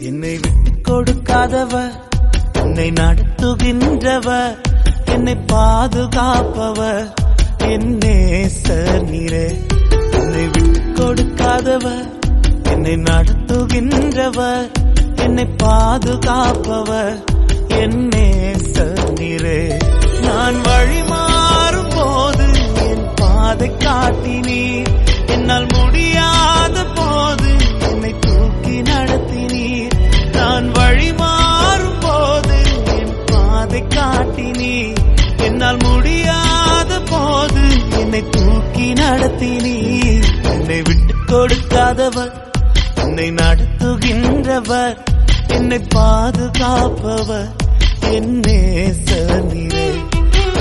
என்னை விட்டு கொடுக்காதவர், என்னை நடத்துகின்றவர், என்னை பாதுகாப்பவர், என் நேசர் நீரே. என்னை விட்டு கொடுக்காதவர், என்னை நடத்துகின்றவர், என்னை பாதுகாப்பவர், என் நேசர் நீரே. நான் வழி மாறும் போது என் பாதை காட்டினீர், என்னால் முடியாத போது என்னை தூக்கி நடத்தினீர். நான் வழி மாறும் போது என் பாதை காட்டினீர், என்னால் முடியாத போது என்னை தூக்கி நடத்தினீர். என்னை விட்டு கொடுக்காதவர், என்னை நடத்துகின்றவர், என்னை பாதுகாப்பவர், என் நேசர் நீரே.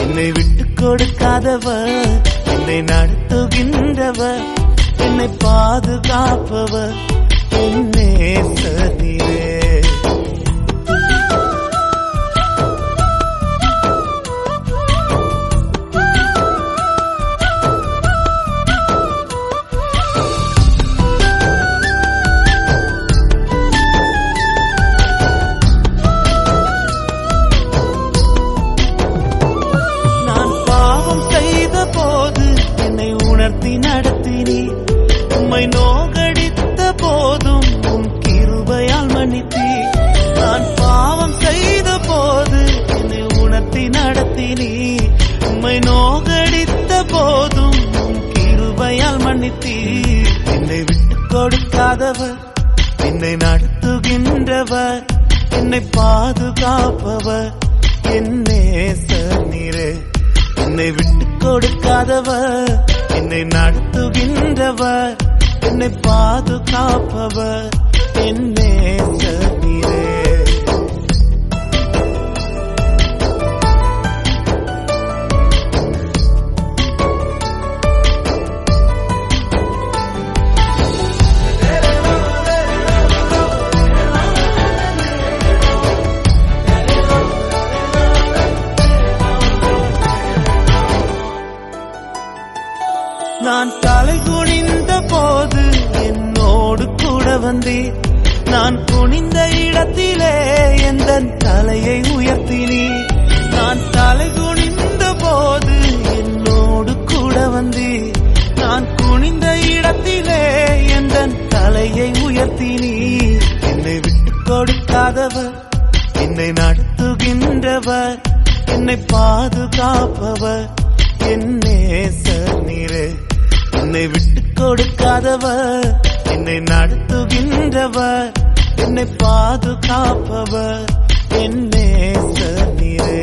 என்னை விட்டு கொடுக்காதவர், என்னை நடத்துகின்றவர், என்னை பாதுகாப்பவர், என் நேசர் நீரே. நடத்தினீர், உம்மை நோகடித்த போதும் உம் கிருபையால் மன்னித்தீர். நான் பாவம் செய்த போது என்னை உணர்த்தி நடத்தினீர், உம்மை நோகடித்த போதும் உம் கிருபையால் மன்னித்தீர். என்னை விட்டு கொடுக்காதவர், என்னை நடத்துகின்றவர், என்னை பாதுகாப்பவர், என் நேசர் நீரே. என்னை விட்டு கொடுக்காதவர், என்னை நடத்துகின்றவர், என்னை பாதுகாப்பவர், என் நேசர் நீரே. நான் தலை குனிந்த போது என்னோடு கூட வந்தீர், நான் குனிந்த இடத்திலே எந்த தலையை உயர்த்தினீர். நான் தலை குனிந்த போது என்னோடு கூட வந்தீர், நான் குனிந்த இடத்திலே எந்த தலையை உயர்த்தினீர். என்னை விட்டு கொடுக்காதவர், என்னை நடத்துகின்றவர், என்னை பாதுகாப்பவர், என் நேசர் நீரே. என்னை விட்டு கொடுக்காதவர், என்னை நடத்துகின்றவர், என்னை பாதுகாப்பவர், என் நேசர் நீரே.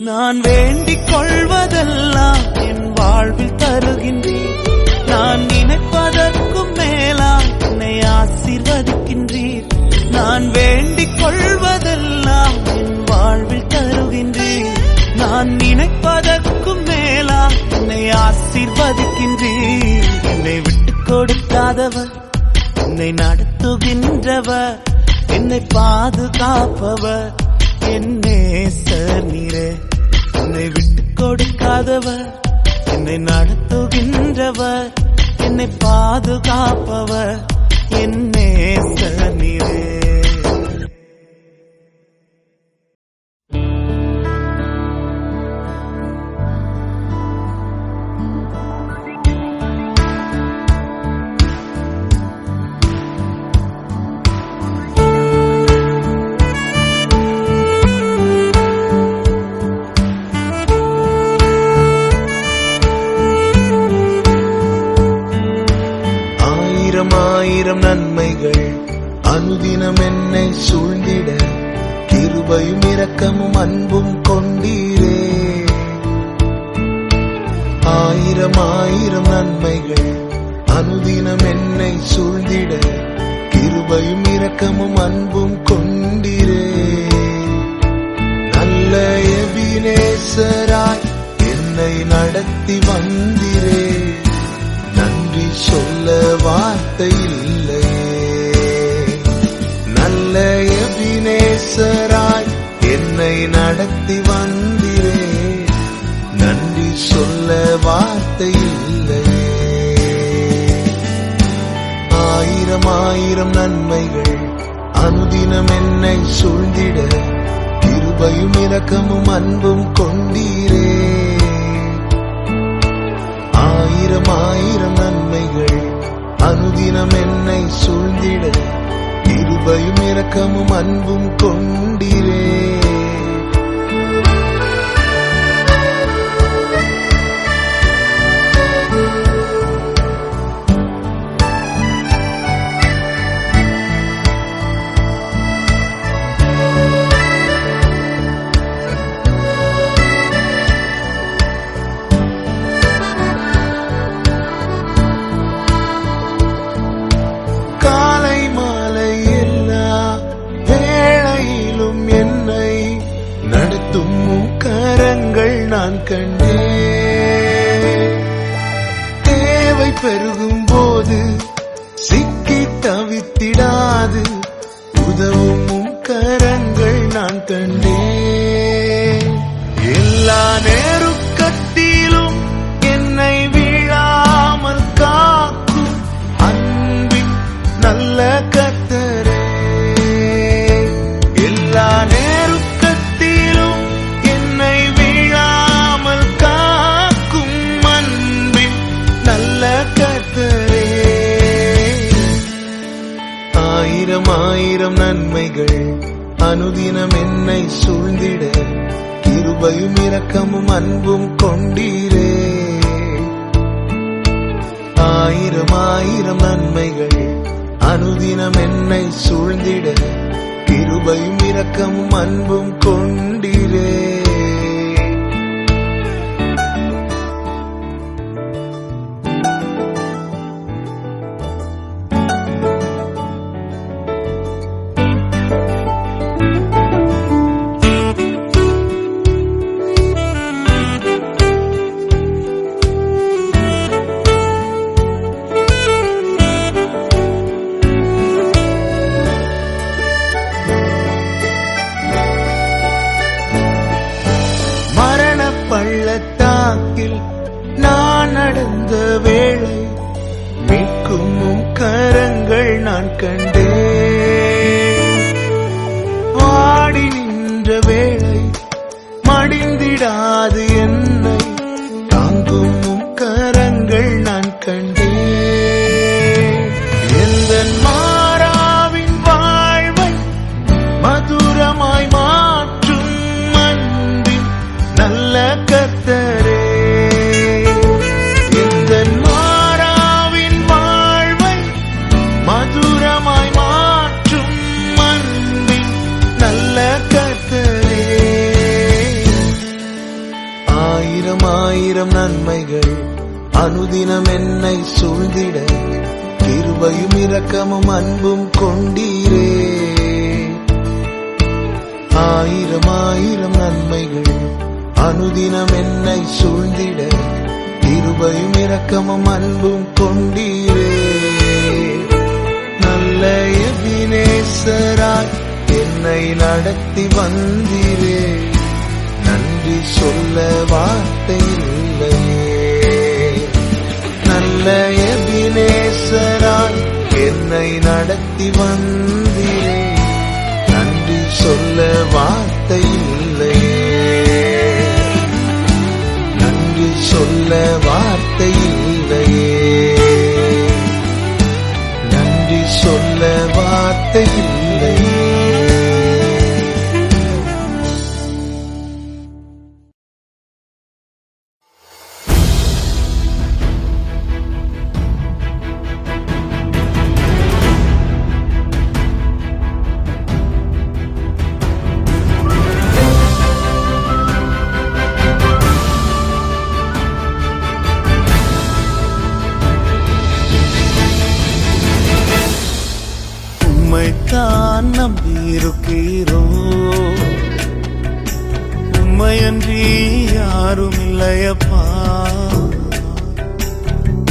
நான் வேண்டிக் கொள்வதெல்லாம் என் வாழ்வில் தருகின்றீர், நான் நினைப்பதற்கும் மேலாம் என்னை ஆசீர்வதிக்கின்றீர். நான் வேண்டிக் கொள்வதெல்லாம் என் வாழ்வில் தருகின்றீர், நான் நினைப்பதற்கும் மேலாம் என்னை ஆசீர்வதிக்கின்றீர். என்னை விட்டு கொடுக்காதவர், என்னை நடத்துகின்றவர், என்னை பாதுகாப்பவர், என் நேசர் நீரே. என்னை விட்டு கொடுக்காதவர், என்னை நடத்துகின்றவர், என்னை பாதுகாப்பவர், என் நேசர் நீரே. ஆயிரம் நன்மைகள் அனுதினம் என்னை சூழ்ந்திட, கிருபையும் இரக்கமும் அன்பும் கொண்டீரே. ஆயிரம் ஆயிரம் நன்மைகள் அனுதினம் என்னை சூழ்ந்திட, கிருபையும் இரக்கமும் அன்பும் கொண்டீரே. நல்ல எபினேசர் என்னை சூழ்ந்திட கிருபையும் இரக்கமும் அன்பும் கொண்டீரே. ஆயிரம் ஆயிரம் நன்மைகள் அனுதினம் என்னை சூழ்ந்திட கிருபையும் இரக்கமும் அன்பும் கொண்டீரே. நான் கண்டேன். தேவை பெருகும் போது சிக்கி தவித்திடாது உதவும் கரங்கள் நான் கண்டேன். எல்லா நேருக்கத்திலும் என்னை வீழாமல் காக்கும் அன்பின் நல்ல கர்த்தரே. எல்லா நேருக்கத்திலும் என்னை ஆயிரம் ஆயிரம் நன்மைகள் அனுதினம் என்னை சூழ்ந்திட கிருபையும் இரக்கமும் அன்பும் கொண்டீரே. ஆயிரம் ஆயிரம் நன்மைகள் அனுதினம் என்னை சூழ்ந்திட கிருபையும் இரக்கமும் அன்பும் கொண்டீரே. பள்ளத்தாக்கில் நான் நடந்த வேளை மீட்கும் கரங்கள் நான் கண்டேன். வாடி நின்ற வேளை மடிந்திடாது என்னை தாங்கும் கரங்கள் நான் கண்டேன். எந்த மாறாவின் வாழ்வை மதுரமாய் மாற்றும் அன்பின் நல்ல கர்த்தரே. எந்த மாறாவின் வாழ்வை மதுரமாய் மாற்றும் அன்பின் நல்ல கர்த்தரே. ஆயிரம் ஆயிரம் நன்மைகள் அனுதினம் என்னை சூழ்ந்திட கிருபையும் இரக்கமும் அன்பும் கொண்டீரே. ஆயிரம் ஆயிரம் நன்மைகள் அனுதினம் என்னை சூழ்ந்திட கிருபையும் இரக்கமும் அன்பும் கொண்டீரே. நல்ல எபினேசராய் என்னை நடத்தி வந்தீரே. நன்றி சொல்ல வார்த்தை இல்லையே. நல்ல எபினேசராய் என்னை நடத்தி வந்தீரே. நன்றி சொல்ல வார்த்தை இல்லையே. நன்றி சொல்ல வார்த்தை இல்லையே. நன்றி சொல்ல வார்த்தை இல்லையே. உம்மைத்தான் நம்பியிருக்கிறோ. உம்மையன்றி யாரும் இல்லையப்பா.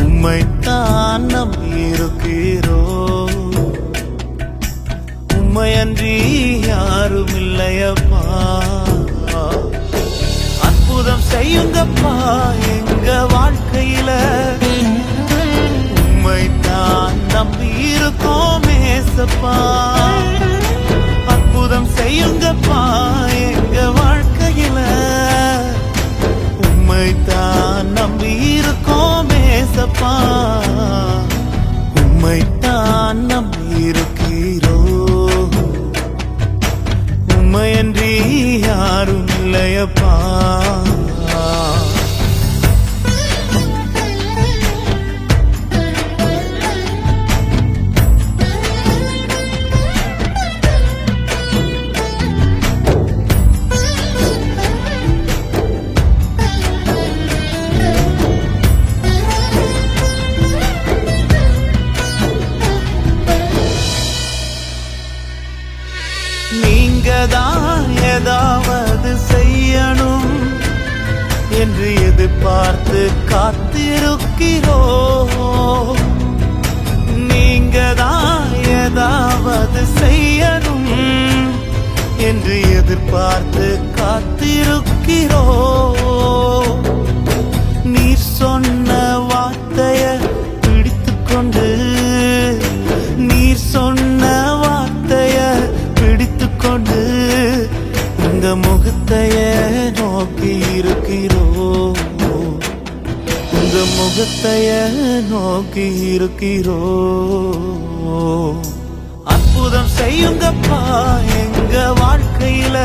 உம்மைத்தான் நம்பியிருக்கிறோ. உம்மையன்றி யாரும் இல்லையப்பா. அற்புதம் செய்யுங்கப்பா எங்க வாழ்க்கையில. உம்மைத்தான் நம்பி இருக்கோம் ஏசப்பா. அற்புதம் செய்யுங்கப்பா எங்க வாழ்க்கையில. உம்மைத்தான் நம்பி இருக்கோம் ஏசப்பா, உம்மைத்தான் நம்பி இருக்கிறோம். உம்மையன்றி யாரும் இல்லையப்பா. நீங்கதான் ஏதாவது செய்யணும் என்று எதிர்பார்த்து காத்திருக்கிறோம். நீங்கதான் ஏதாவது செய்யணும் என்று எதிர்பார்த்து காத்திருக்கிறோம். நீர் சொன்ன வார்த்தைய பிடித்துக்கொண்டு, நீர் சொன்ன வார்த்தைய பிடித்துக்கொண்டு உங்க முகத்தைய நோக்கி இருக்கிறோம். உங்க முகத்தைய நோக்கி இருக்கிறோம். அற்புதம் செய்யுங்கப்பா எங்க வாழ்க்கையில.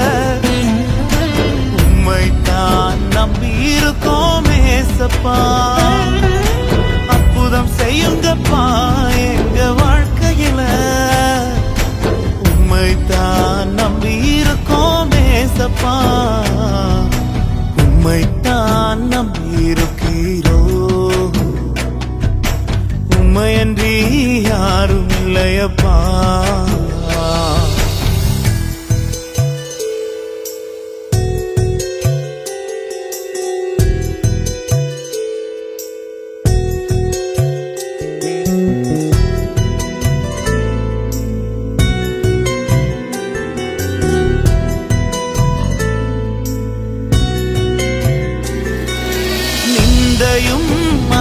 உம்மைத்தான் நம்பி இருக்கோம் ஏசப்பா. அற்புதம் செய்யுங்கப்பா எங்க வாழ்க்கையில. உம்மைத்தான் நம்பி இருக்கோம் ஏசப்பா, உம்மைத்தான் நம்பி இருக்கிறோம். உம்மையன்றி யாரும் இல்லையப்பா.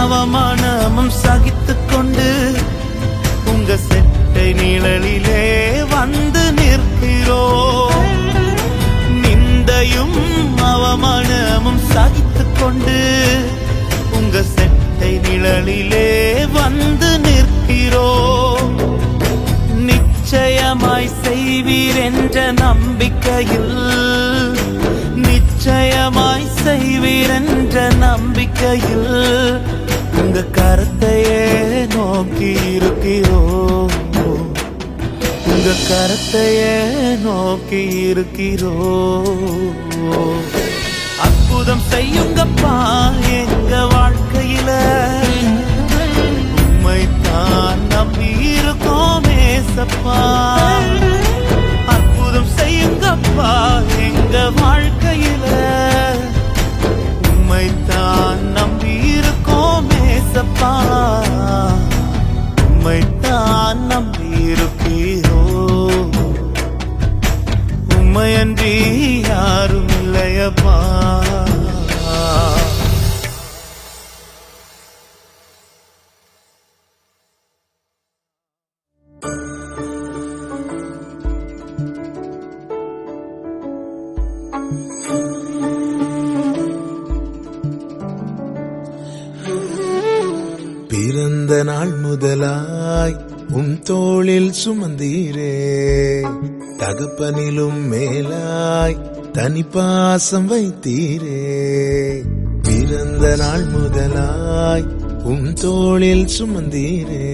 அவமானமும் சகித்துக் கொண்டு உங்க செட்டை நிழலிலே வந்து நிற்கிறோம். நிந்தையும் அவமானமும் சகித்துக் கொண்டு உங்க செட்டை நிழலிலே வந்து நிற்கிறோம். நிச்சயமாய் செய்வீர் என்ற நம்பிக்கையில், நிச்சயமாய் செய்வீர் என்ற நம்பிக்கையில் உங்க கரத்தையே நோக்கி இருக்கிறோம். உங்க கரத்தையே நோக்கி இருக்கிறோம். அற்புதம் செய்யுங்கப்பா எங்க வாழ்க்கையில. உம்மைத்தான் நம்பி இருக்கோம் ஏசப்பா. அற்புதம் செய்யுங்கப்பா எங்க வாழ்க்கையில. உம்மைத்தான் நம்பி இருக்கோம் ஏசப்பா, உம்மைத்தான் நம்பி இருக்கிறோம். உம்மையன்றி யாரும் இல்லையப்பா. பிறந்த நாள் முதலாய் உன் தோளில் சுமந்தீரே, தகப்பனிலும் மேலாய் தனி பாசம் வைத்தீரே. பிறந்த நாள் முதலாய் உன் தோளில் சுமந்தீரே,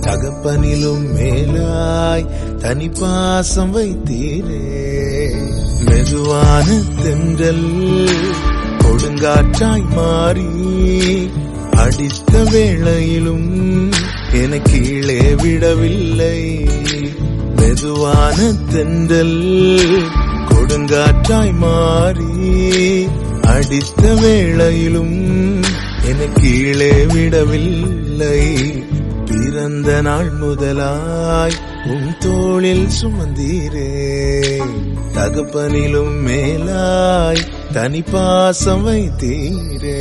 தகப்பனிலும் மேலாய் தனி பாசம் வைத்தீரே. மெதுவான தென்றல் கொடுங்காற்றாய் மாறி அடித்த வேளையிலும் என கீழே விடவில்லை. மெதுவான தென்றல் கொடுங்காற்றாய் மாறி அடித்த வேளையிலும் என கீழே விடவில்லை. பிறந்த நாள் முதலாய் உன் தோளில் சுமந்தீரே, தகப்பனிலும் மேலாய் தனி பாசம் வைத்தீரே.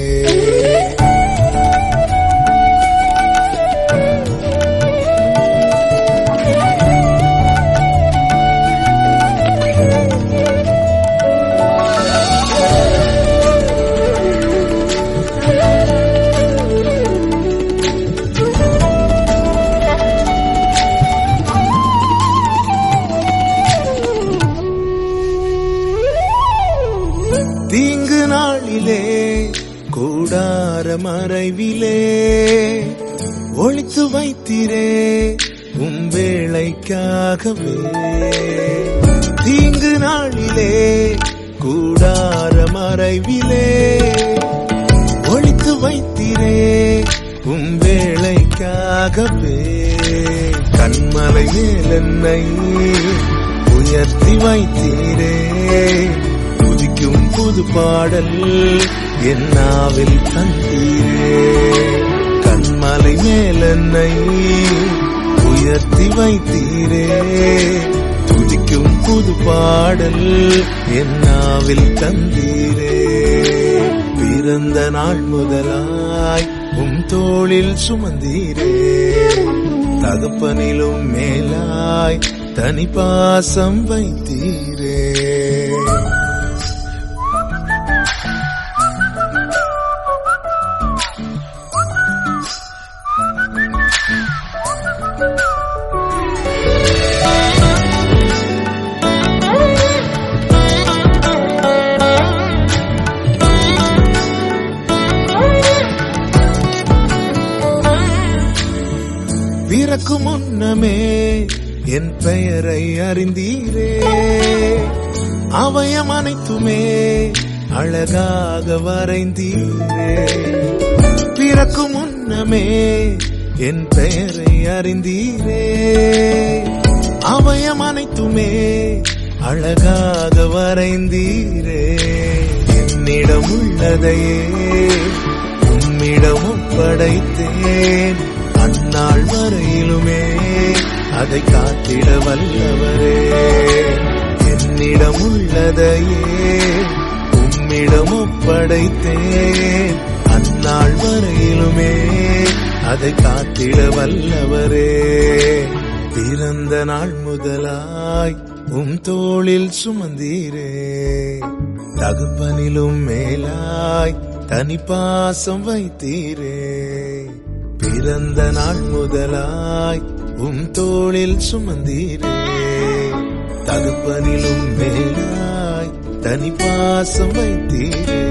தீங்கு நாளிலே கூடார மறைவிலே ஒளித்து வைத்தீரே வேளைக்காகவே. தீங்கு நாளிலே கூடார மறைவிலே ஒளித்து வைத்தீரே வேளைக்காகவே. கண்மலை மேல் என்னை உயர்த்தி வைத்தீரே துதிக்கும் புது பாடல் என் நாவில் தந்தீரே. கண்மலை மேல் என்னை உயர்த்தி வைத்தீரே துதிக்கும் புது பாடல் என் நாவில் தந்தீரே. பிறந்த நாள் முதலாய் தோளில் சுமந்தீரே தகப்பனிலும் மேலாய் தனி பாசம் வைத்தீரே. பிறக்கு முன்னமே என் பெயரை அறிந்தீரே அவயம் அனைத்துமே அழகாக வரைந்தீரே. பிறக்கு முன்னமே என் பெயரை அறிந்தீரே அவயம் அனைத்துமே அழகாக வரைந்தீரே. என்னிடம் உள்ளதையே உம்மிடம் ஒப்படைத்தேன் அந்நாள் வரையிலுமே அதை காத்திட வல்லவரே. என்னிடம் உள்ளதையே உம்மிடம் ஒப்படைத்தேன் அந்நாள் வரையிலுமே அதை காத்திட வல்லவரே. பிறந்த நாள் முதலாய் தோளில் சுமந்தீரே தகப்பனிலும் மேலாய் தனி பாசம் வைத்தீரே. பிறந்த நாள் முதலாய் தோளில் சுமந்தீரே தகப்பனிலும் மேலாய் தனி பாசம் வைத்தீரே.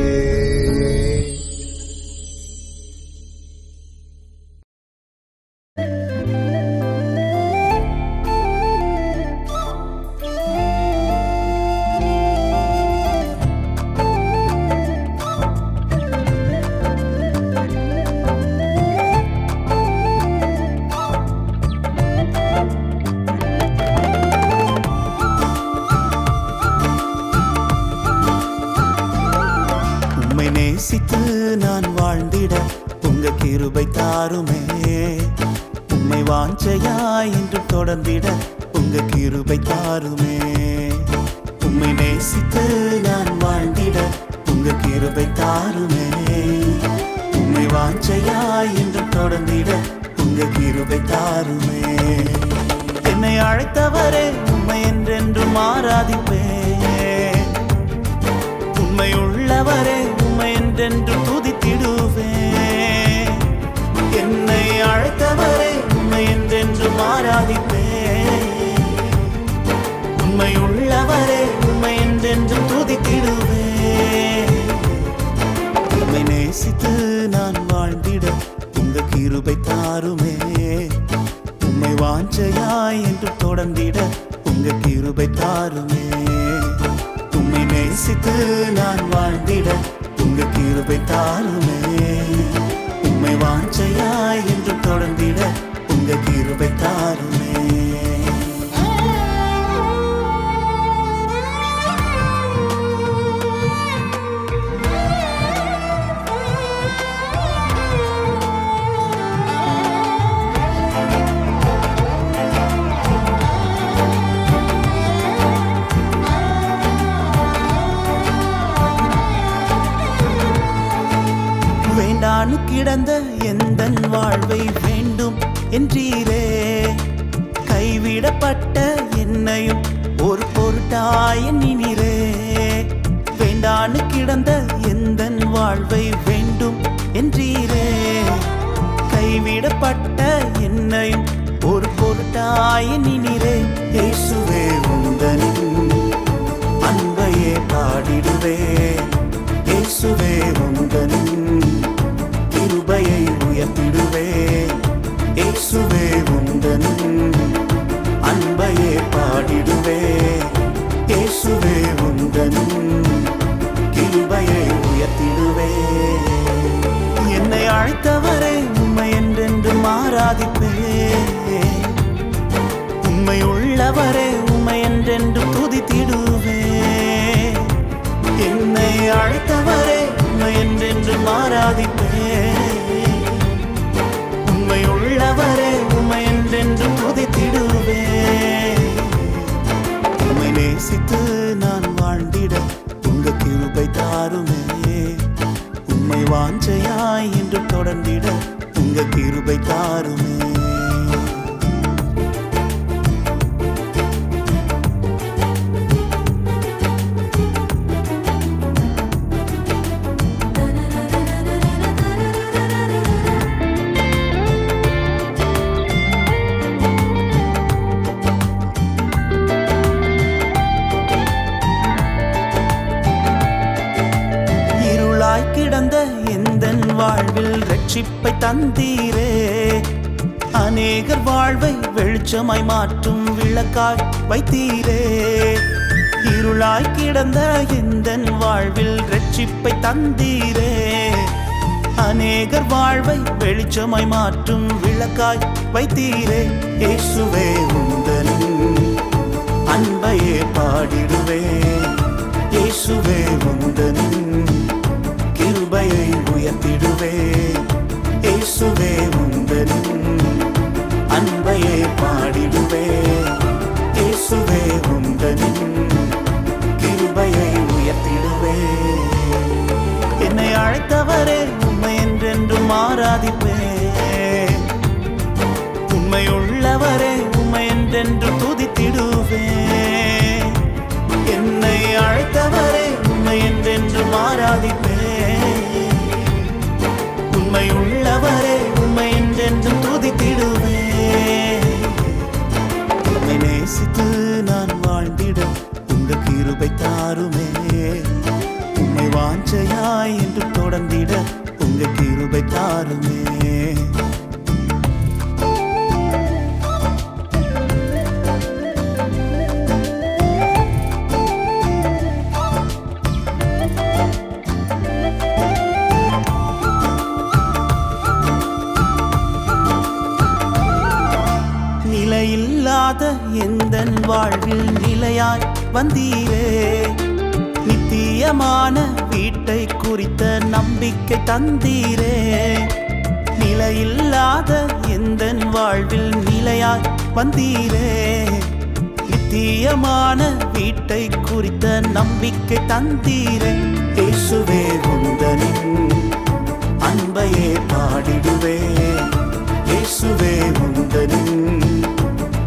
நேசித்து நான் வாழ்ந்திட உங்க கிருபை தாருமே. உம்மை வாஞ்சையாய் என்று தொடர்ந்திட உங்க கிருபை தாருமே. உம்மை நேசித்து நான் வாழ்ந்திட உங்க கிருபை தாருமே. உம்மை வாஞ்சையாய் என்று தொடர்ந்திட உங்க கிருபை தாருமே. என்னை அழைத்தவரே உம்மை என்றென்றும் ஆராதிப்பேன். உம்மை உள்ளவரே என்றென்று துதித்திடுவேன். என்னை அழைத்தவரே உம்மை என்றென்று ஆராதிப்பேன். உம்மை உள்ளவரே உம்மை என்றென்று துதித்திடுவேன். உம்மை நேசித்து நான் வாழ்ந்திட உங்க கிருபை தாருமே. உம்மை வாஞ்சையாய் என்று தொடர்ந்திட உங்க கிருபை தாருமே. உம்மை நேசித்து நான் வாழ்ந்திட உங்க கிருபை தாருமே. உம்மை வாஞ்சையாய் என்று தொடர்ந்திட உங்க கிருபை தாருமே. வேண்டானு கிடந்த எந்தன் வாழ்வை வேண்டும் என்றீரே. கைவிடப்பட்ட என்னையும் ஒரு பொருட்டாய் எண்ணினீரே. வேண்டானு கிடந்த எந்தன் வாழ்வை வேண்டும் என்றீரே. கைவிடப்பட்ட என்னையும் ஒரு பொருட்டாய் எண்ணினீரே. இயேசுவே உந்தனின் அன்பையே பாடிடுவேன். அழைத்தவரே உம்மை என்றென்றும் துதித்திடுவேன். என்னை அழைத்தவரே உம்மை என்றென்றும் ஆராதிப்பேன். உம்மை உள்ளவரே உம்மை என்றென்றும் துதித்திடுவேன். உம்மை நேசித்து நான் வாழ்ந்திட உங்க கிருபை தாருமே. உம்மை வாஞ்சையாய் என்று தொடர்ந்திட உங்க கிருபை தாருமே. கிடந்த எந்தன் வாழ்வில் ரட்சிப்பை தந்தீரே. அநேகர் வாழ்வை வெளிச்சமாய் மாற்றும் விளக்காய் வைத்தீரே. இருளாய் கிடந்த எந்தன் வாழ்வில் ரட்சிப்பை தந்தீரே. அநேகர் வாழ்வை வெளிச்சமாய் மாற்றும் விளக்காய் வைத்தீரே. இயேசுவே உந்தனின் அன்பையே பாடிடுவேன். இயேசுவே உந்தனின் கிருபையை உயர்த்திடுவேன். இயேசுவே உந்தனின் அன்பையே பாடிடுவேன். இயேசுவே உந்தனின் கிருபையை உயர்த்திடுவேன். என்னை அழைத்தவரே உம்மை என்றென்றும் ஆராதிப்பேன். உம்மை உள்ளவரே உம்மை என்றென்றும் துதித்திடுவேன். என்னை அழைத்தவரே உம்மை என்றென்றும் ஆராதிப்பேன். உம்மை உள்ளவரே உம்மை என்றென்றும் துதித்திடுவேன். உம்மை நேசித்து நான் வாழ்ந்திட உங்க கிருபை தாருமே. உம்மை வாஞ்சையாய் என்று தொடர்ந்திட உங்க கிருபை தாருமே. நிலையில்லாத எந்தன் வாழ்வில் நிலையாய் வந்தீரே. நித்தியமான வீட்டை குறித்த நம்பிக்கை தந்தீரே. நிலையில்லாத எந்தன் வாழ்வில் நிலையாய் வந்தீரே. நித்தியமான வீட்டை குறித்த நம்பிக்கை தந்தீரே. இயேசுவே உந்தனின் அன்பையே பாடிடுவேன். இயேசுவே உந்தனின்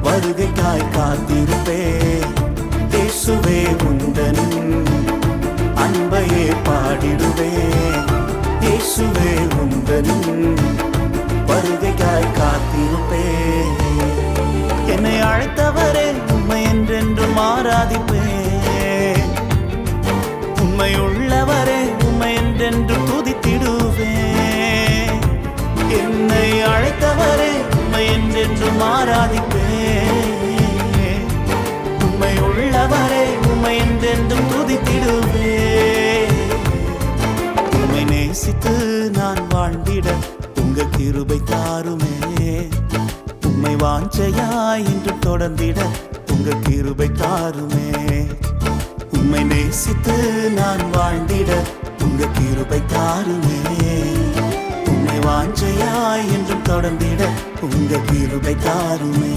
வருகைக்காய் காத்திருப்பேன். இயேசுவே உந்தனின் அன்பையே பாடிடுவேன். இயேசுவே உந்தனின் வருகைக்காய் காத்திருப்பேன். என்னை அழைத்தவரே உம்மை என்றென்றும் ஆராதிப்பேன். உம்மை உள்ளவரே உம்மை என்றென்றும் துதித்திடுவேன். என்னை அழைத்தவரே உம்மை என்றென்றும் ஆராதிப்பேன். உம்மை உள்ளவரே உம்மை என்றென்றும் துதித்திடுவேன். உம்மை நேசித்து நான் வாழ்ந்திட உங்க கிருபை தாருமே. உம்மை வாஞ்சையாய் என்று தொடர்ந்திட உங்க கிருபை தாருமே. உம்மை நேசித்து நான் வாழ்ந்திட உங்க கிருபை தாருமே. உம்மை வாஞ்சையாய் என்றும் தொடர்ந்திட உங்க கிருபை தாருமே.